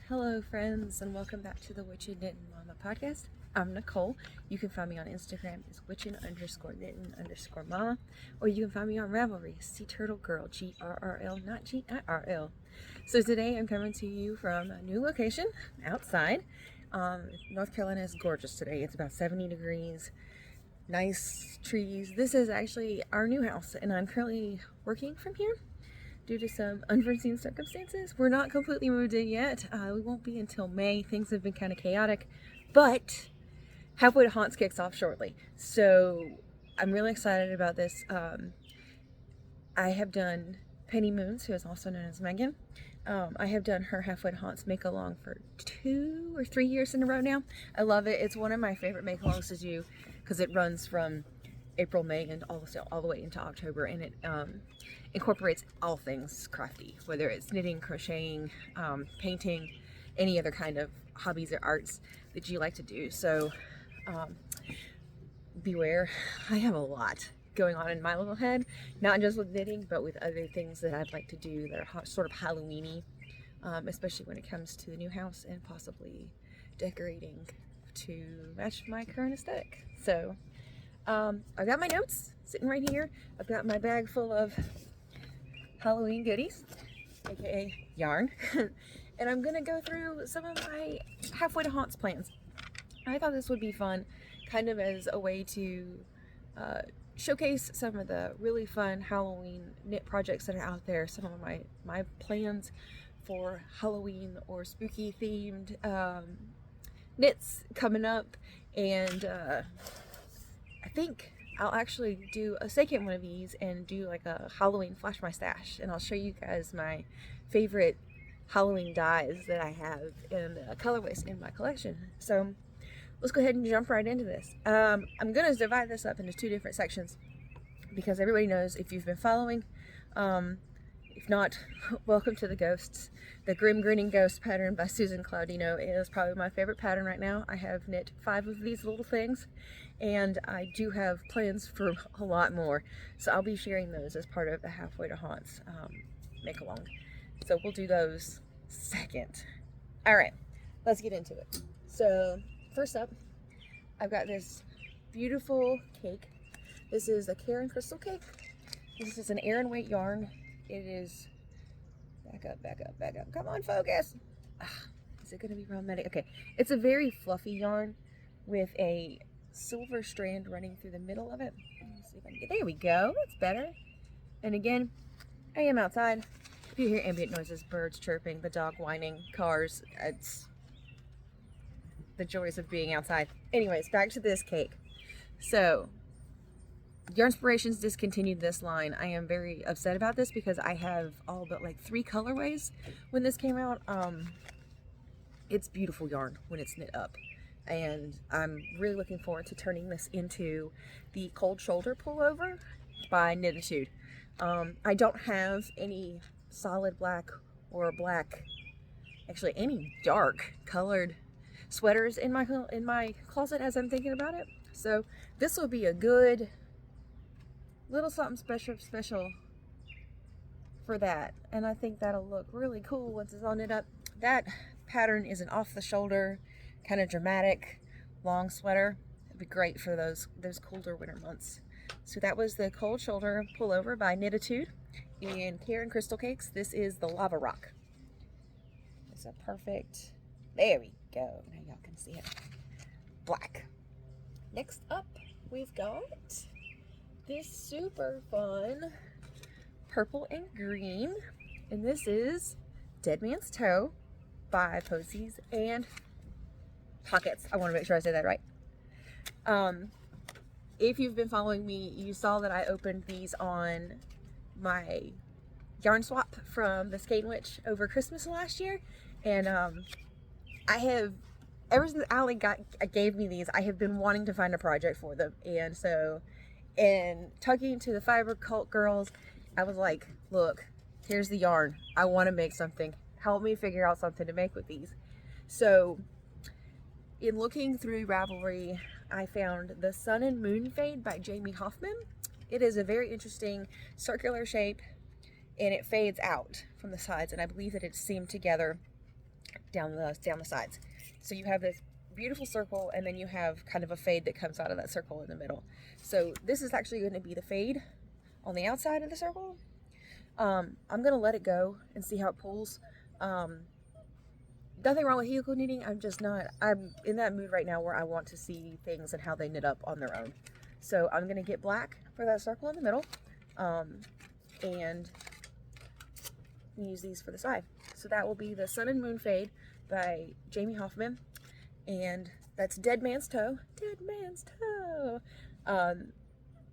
Hello, friends, and welcome back to the Witchin' Knittin' Mama podcast. I'm Nicole. You can find me on Instagram as witchin_knittin_mama, or you can find me on Ravelry, Sea Turtle Girl, GRRL, not GIRL. So today I'm coming to you from a new location outside. North Carolina is gorgeous today. It's about 70 degrees, nice trees. This is actually our new house, and I'm currently working from here. Due to some unforeseen circumstances, we're not completely moved in yet. We won't be until May. Things have been kind of chaotic, but Halfway to Haunts kicks off shortly. So I'm really excited about this. I have done Penny Moons, who is also known as Megan. I have done her Halfway to Haunts make-along for 2 or 3 years in a row now. I love it. It's one of my favorite make-alongs to do because it runs from April, May, and all the way into October, and it incorporates all things crafty, whether it's knitting, crocheting, painting, any other kind of hobbies or arts that you like to do. So beware, I have a lot going on in my little head, not just with knitting, but with other things that I'd like to do that are sort of Halloween-y, especially when it comes to the new house and possibly decorating to match my current aesthetic. So I've got my notes sitting right here. I've got my bag full of Halloween goodies, aka yarn, and I'm gonna go through some of my Halfway to Haunts plans. I thought this would be fun, kind of as a way to showcase some of the really fun Halloween knit projects that are out there, some of my plans for Halloween or spooky themed knits coming up, and I think I'll actually do a second one of these and do like a Halloween flash my stash, and I'll show you guys my favorite Halloween dyes that I have and colorways in my collection. So let's go ahead and jump right into this. I'm going to divide this up into 2 different sections because everybody knows, if you've been following, if not, welcome to the Ghosts. The Grim Grinning Ghost pattern by Susan Claudino is probably my favorite pattern right now. I have knit 5 of these little things, and I do have plans for a lot more. So I'll be sharing those as part of the Halfway to Haunts make-along. So we'll do those second. All right, let's get into it. So first up, I've got this beautiful cake. This is a Caron Crystal cake. This is an Aran weight yarn. It is, back up. Come on, focus. Is it going to be problematic? Okay. It's a very fluffy yarn with a silver strand running through the middle of it. Let me see if I can get, there we go. That's better. And again, I am outside. If you hear ambient noises, birds chirping, the dog whining, cars, it's the joys of being outside. Anyways, back to this cake. So Yarnspirations discontinued this line. I am very upset about this because I have all but like 3 colorways when this came out. It's beautiful yarn when it's knit up, and I'm really looking forward to turning this into the Cold Shoulder Pullover by Knititude. I don't have any solid black or black, actually any dark colored sweaters in my closet as I'm thinking about it. So this will be a good little something special for that, and I think that'll look really cool once it's all knit up. That pattern is an off the shoulder, kind of dramatic, long sweater. It'd be great for those colder winter months. So that was the Cold Shoulder Pullover by Knititude in Caron Crystal Cakes. This is the Lava Rock. It's a perfect, there we go, now y'all can see it, black. Next up, we've got this super fun purple and green, and this is Dead Man's Toe by Posies and Pockets. I want to make sure I say that right. If you've been following me, you saw that I opened these on my yarn swap from the Skein Witch over Christmas last year, and I have, ever since Allie gave me these, I have been wanting to find a project for them. And so, in talking to the Fiber Cult girls, I was like, look, here's the yarn. I want to make something. Help me figure out something to make with these. So in looking through Ravelry, I found the Sun and Moon Fade by Jamie Hoffman. It is a very interesting circular shape, and it fades out from the sides, and I believe that it's seamed together down the sides. So you have this beautiful circle, and then you have kind of a fade that comes out of that circle in the middle. So this is actually going to be the fade on the outside of the circle. I'm going to let it go and see how it pulls. Nothing wrong with helical knitting. I'm in that mood right now where I want to see things and how they knit up on their own. So I'm going to get black for that circle in the middle, and use these for the side. So that will be the Sun and Moon Fade by Jamie Hoffman, and that's Dead Man's Toe. Dead Man's Toe.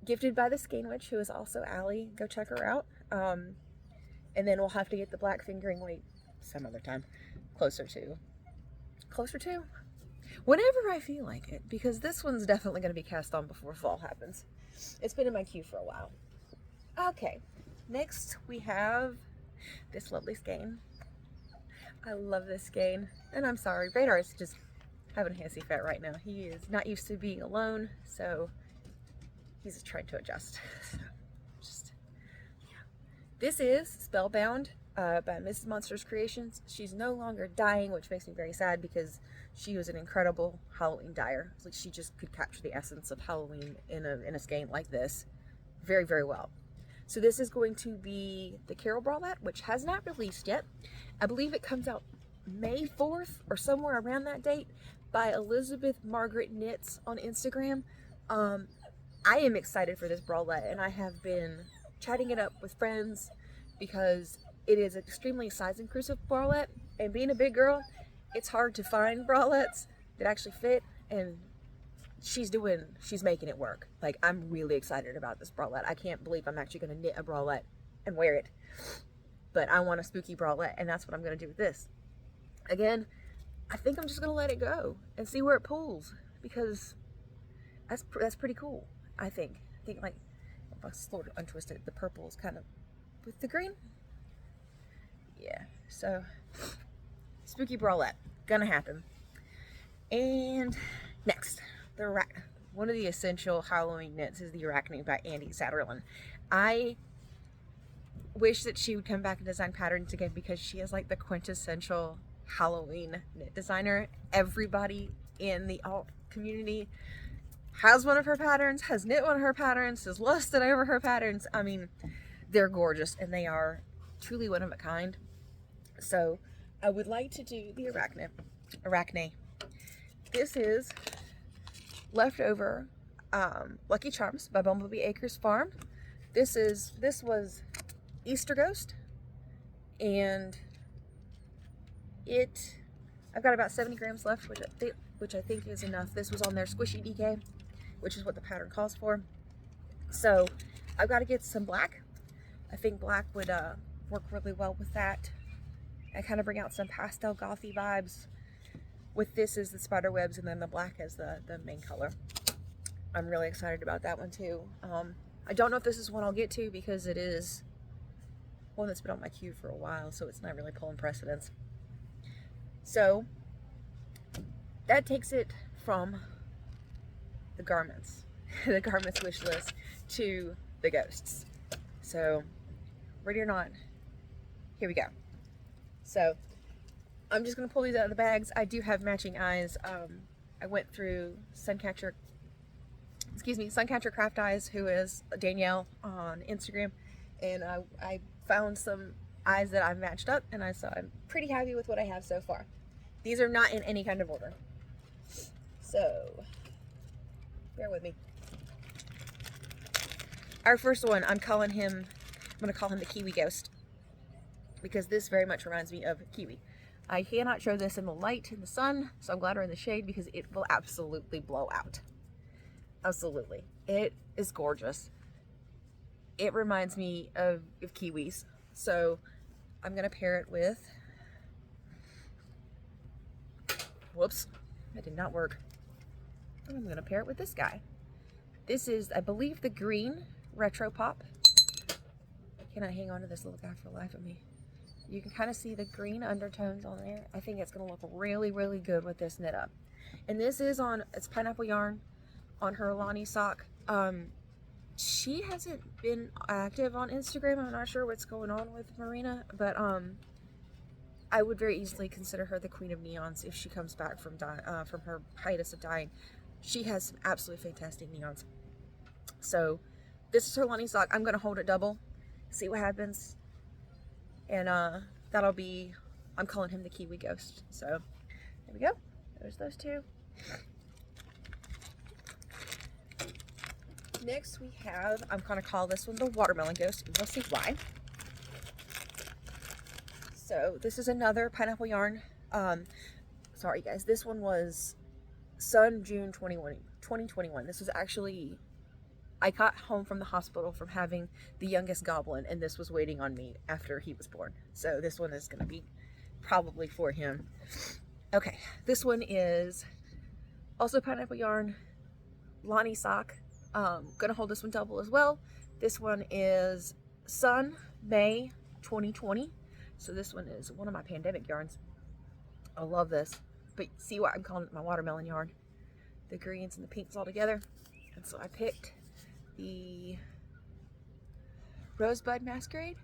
Gifted by the Skein Witch, who is also Allie. Go check her out. And then we'll have to get the black fingering weight some other time, closer to whenever I feel like it, because this one's definitely going to be cast on before fall happens. It's been in my queue for a while. Okay, next we have this lovely skein. I love this skein, and I'm sorry, Radar is just having a hissy fit right now. He is not used to being alone, so he's trying to adjust. This is Spellbound by Mrs. Monsters Creations. She's no longer dyeing, which makes me very sad because she was an incredible Halloween dyer. Like, she just could capture the essence of Halloween in a skein like this very, very well. So this is going to be the Carol Bralette, which has not released yet. I believe it comes out May 4th or somewhere around that date, by Elizabeth Margaret Knits on Instagram. I am excited for this bralette, and I have been chatting it up with friends because it is an extremely size inclusive bralette, and being a big girl, it's hard to find bralettes that actually fit, and she's making it work. Like, I'm really excited about this bralette. I can't believe I'm actually going to knit a bralette and wear it, but I want a spooky bralette, and that's what I'm going to do with this. Again, I think I'm just going to let it go and see where it pulls, because that's pretty cool. I think like, if I sort of untwist it, the purple is kind of with the green. Yeah, so spooky bralette, gonna happen. And next, one of the essential Halloween knits is the Arachne by Andi Satterlund. I wish that she would come back and design patterns again, because she is like the quintessential Halloween knit designer. Everybody in the alt community has one of her patterns, has knit one of her patterns, has lusted over her patterns. I mean, they're gorgeous, and they are truly one of a kind. So I would like to do the Arachne. This is leftover Lucky Charms by Bumblebee Acres Farm. This was Easter Ghost, and I've got about 70 grams left, which I think is enough. This was on their Squishy DK, which is what the pattern calls for. So I've got to get some black. I think black would work really well with that. I kind of bring out some pastel gothy vibes. With this is the spider webs, and then the black as the main color. I'm really excited about that one too. I don't know if this is one I'll get to, because it is one that's been on my queue for a while, so it's not really pulling precedence. So that takes it from the garments, the garments wish list, to the ghosts. So, ready or not, here we go. So, I'm just going to pull these out of the bags. I do have matching eyes. I went through Suncatcher Craft Eyes, who is Danielle on Instagram, and I found some eyes that I've matched up, and so I'm pretty happy with what I have so far. These are not in any kind of order, so bear with me. Our first one, I'm going to call him the Kiwi Ghost, because this very much reminds me of Kiwi. I cannot show this in the light, in the sun, so I'm glad we're in the shade, because it will absolutely blow out. Absolutely. It is gorgeous. It reminds me of kiwis. So I'm going to pair it with, whoops, that did not work. I'm going to pair it with this guy. This is, I believe, the green Retro Pop. I cannot hang on to this little guy for the life of me. You can kind of see the green undertones on there. I think it's going to look really, really good with this knit up. And this is it's pineapple yarn on her Alani sock. She hasn't been active on Instagram. I'm not sure what's going on with Marina, but I would very easily consider her the queen of neons if she comes back from her hiatus of dyeing. She has some absolutely fantastic neons. So this is her Lonnie sock. I'm going to hold it double, see what happens. And that'll be, I'm calling him the Kiwi Ghost. So there we go. There's those two. Next we have, I'm going to call this one the Watermelon Ghost. We'll see why. So this is another pineapple yarn. Sorry guys, this one was Sun June 2021. This was actually, I got home from the hospital from having the youngest goblin, and this was waiting on me after he was born. So this one is going to be probably for him. Okay, this one is also pineapple yarn, Lonnie sock. Gonna hold this one double as well. This one is Sun May 2020. So this one is one of my pandemic yarns. I love this. But see what I'm calling it, my watermelon yarn. The greens and the pinks all together. And so I picked the Rosebud Masquerade.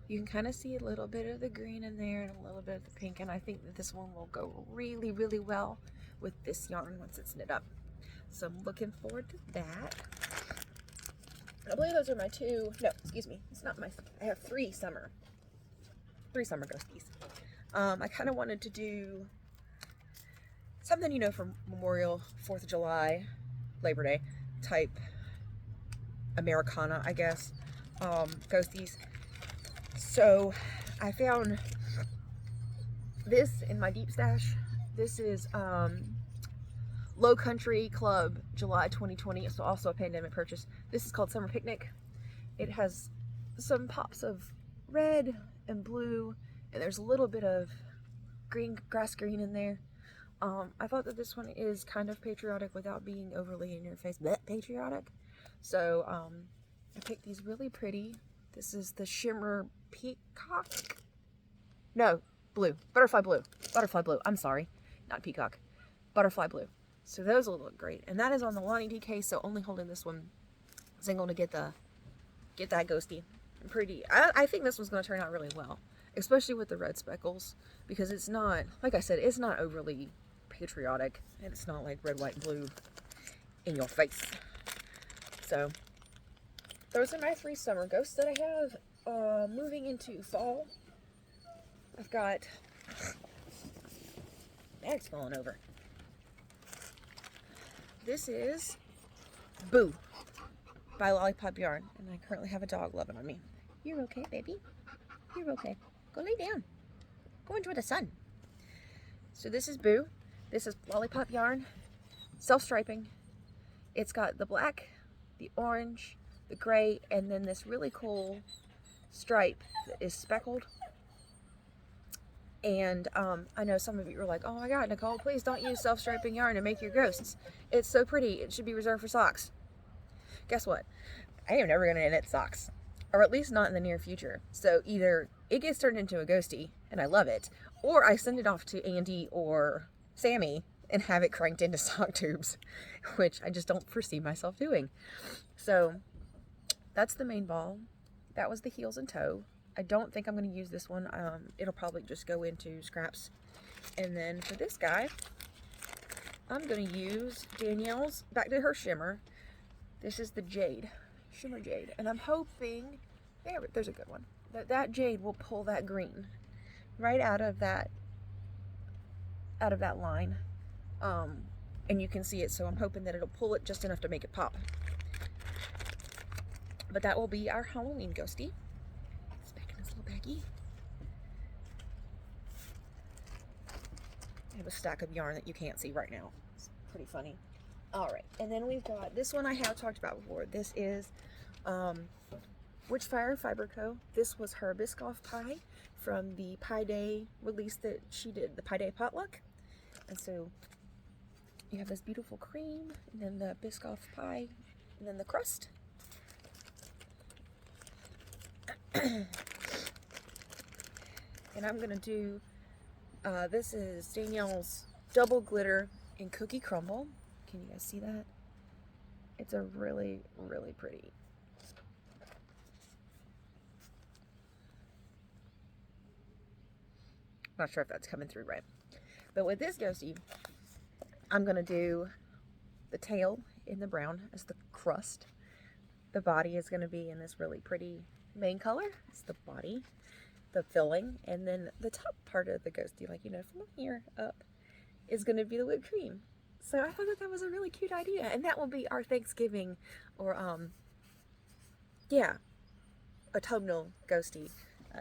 You can kind of see a little bit of the green in there and a little bit of the pink. And I think that this one will go really, really well with this yarn once it's knit up. So I'm looking forward to that. I believe those are my two, no, excuse me, it's not my, I have three summer ghosties. I kind of wanted to do something, you know, for Memorial, 4th of July, Labor Day type Americana, I guess, ghosties. So I found this in my deep stash. This is Low Country Club July 2020. So also a pandemic purchase. This is called Summer Picnic. It has some pops of red and blue, and there's a little bit of green, grass green in there. I thought that this one is kind of patriotic without being overly in your face patriotic. So I picked these really pretty. This is the Shimmer Peacock. No, blue. Butterfly blue. Butterfly blue. I'm sorry. Not peacock. Butterfly blue. So those will look great. And that is on the Lonnie DK, so only holding this one single to get that ghosty. Pretty. I think this one's going to turn out really well, especially with the red speckles, because it's not, like I said, it's not overly patriotic, and it's not like red, white, and blue in your face. So those are my three summer ghosts that I have. Moving into fall, I've got, bag's falling over. This is Boo by Lollipop Yarn, and I currently have a dog loving on me. You're okay, baby. You're okay. Go lay down. Go enjoy the sun. So this is Boo. This is Lollipop Yarn, self-striping. It's got the black, the orange, the gray, and then this really cool stripe that is speckled. And I know some of you are like, oh my god, Nicole, please don't use self-striping yarn to make your ghosts. It's so pretty. It should be reserved for socks. Guess what? I am never going to knit socks. Or at least not in the near future. So either it gets turned into a ghosty, and I love it, or I send it off to Andy or Sammy and have it cranked into sock tubes, which I just don't foresee myself doing. So that's the main ball. That was the heels and toe. I don't think I'm going to use this one. It'll probably just go into scraps. And then for this guy, I'm going to use Danielle's, back to her shimmer. This is the Jade, Shimmer Jade. And I'm hoping, there's a good one, that Jade will pull that green right out of that line. And you can see it, so I'm hoping that it'll pull it just enough to make it pop. But that will be our Halloween ghosty. It's back in this little baggie. I have a stack of yarn that you can't see right now. It's pretty funny. Alright, and then we've got, this one I have talked about before. This is Witchfire Fiber Co. This was her Biscoff pie from the Pie Day release that she did, the Pie Day potluck. And so you have this beautiful cream, and then the Biscoff pie, and then the crust. And I'm going to do, this is Danielle's Double Glitter in Cookie Crumble. Can you guys see that? It's a really, really pretty. Not sure if that's coming through right. But with this ghostie, I'm going to do the tail in the brown as the crust. The body is going to be in this really pretty main color. It's the body, the filling, and then the top part of the ghostie, like, you know, from here up, is going to be the whipped cream. So I thought that that was a really cute idea, and that will be our Thanksgiving, or yeah, autumnal ghostie,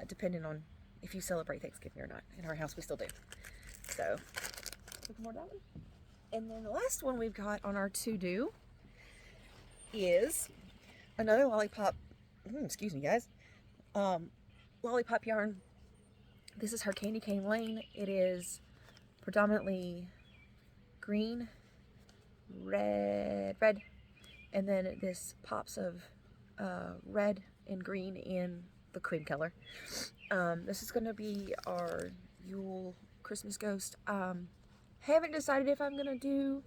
depending on if you celebrate Thanksgiving or not. In our house, we still do. So, more that one. And then the last one we've got on our to-do is another lollipop. Excuse me, guys. Lollipop yarn. This is her Candy Cane Lane. It is predominantly green, red, and then this pops of red and green in the cream color. This is going to be our Yule Christmas ghost. Haven't decided if I'm going to do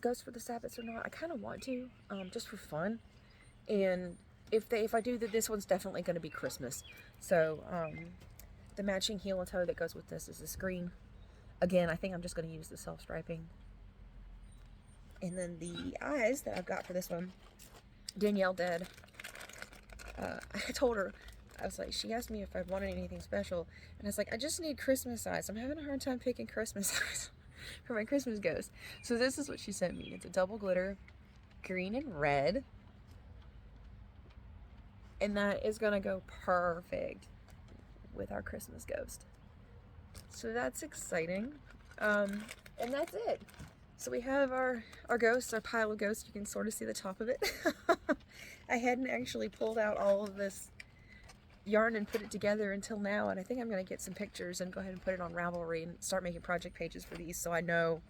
ghost for the Sabbats or not. I kind of want to, just for fun. And if I do that, this one's definitely going to be Christmas. So the matching heel and toe that goes with this is this green. Again, I think I'm just going to use the self-striping. And then the eyes that I've got for this one, Danielle did. I told her, I was like, she asked me if I wanted anything special, and I was like, I just need Christmas eyes. I'm having a hard time picking Christmas eyes for my Christmas ghost. So this is what she sent me. It's a double glitter, green and red, and that is gonna go perfect with our Christmas ghost. So that's exciting. And that's it. So we have our ghosts, our pile of ghosts. You can sort of see the top of it. I hadn't actually pulled out all of this yarn and put it together until now, and I think I'm going to get some pictures and go ahead and put it on Ravelry and start making project pages for these so I know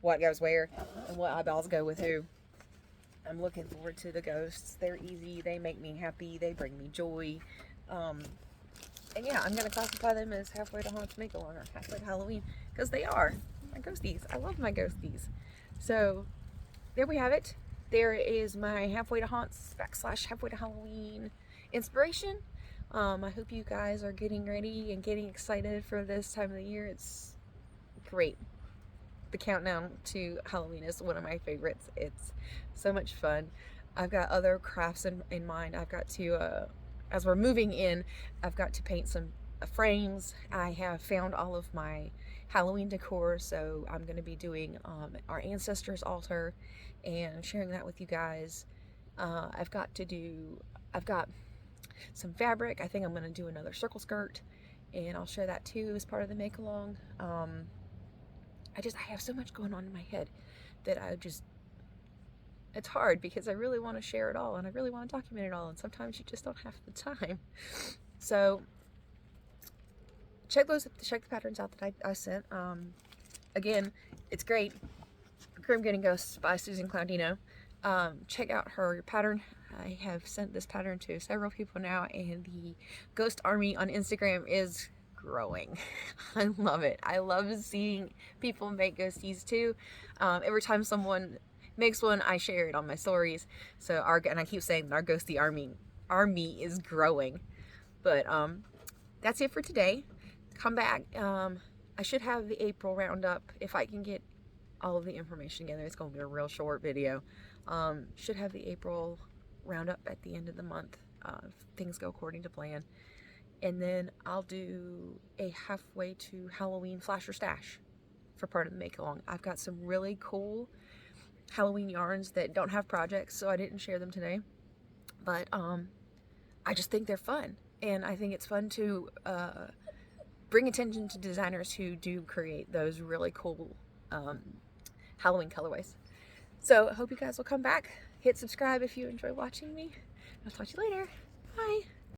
what goes where and what eyeballs go with who. I'm looking forward to the ghosts. They're easy. They make me happy. They bring me joy. And yeah, I'm going to classify them as halfway to Haunts Make-Along or halfway to Halloween, because they are my ghosties. I love my ghosties. So there we have it. There is my halfway to Haunts / halfway to Halloween inspiration. I hope you guys are getting ready and getting excited for this time of the year. It's great. The countdown to Halloween is one of my favorites. It's so much fun. I've got other crafts in mind. I've got to, as we're moving in, I've got to paint some frames. I have found all of my Halloween decor, so I'm going to be doing our ancestors' altar and sharing that with you guys. I've got some fabric. I think I'm going to do another circle skirt, and I'll share that too as part of the make along. I have so much going on in my head that it's hard because I really want to share it all and I really want to document it all, and sometimes you just don't have the time. So check the patterns out that I sent. Again, it's great. Grim Getting Ghosts by Susan Claudino. Check out her pattern. I have sent this pattern to several people now, and the ghost army on Instagram is growing. I love it. I love seeing people make ghosties too. Every time someone makes one, I share it on my stories. So and I keep saying our ghostie army is growing. But that's it for today. Come back. I should have the April roundup if I can get all of the information together. It's going to be a real short video. Should have the April roundup at the end of the month if things go according to plan. And then I'll do a halfway to Halloween flasher stash for part of the make along. I've got some really cool Halloween yarns that don't have projects, so I didn't share them today. But I just think they're fun, and I think it's fun to bring attention to designers who do create those really cool Halloween colorways. So I hope you guys will come back. Hit subscribe if you enjoy watching me. I'll talk to you later. Bye.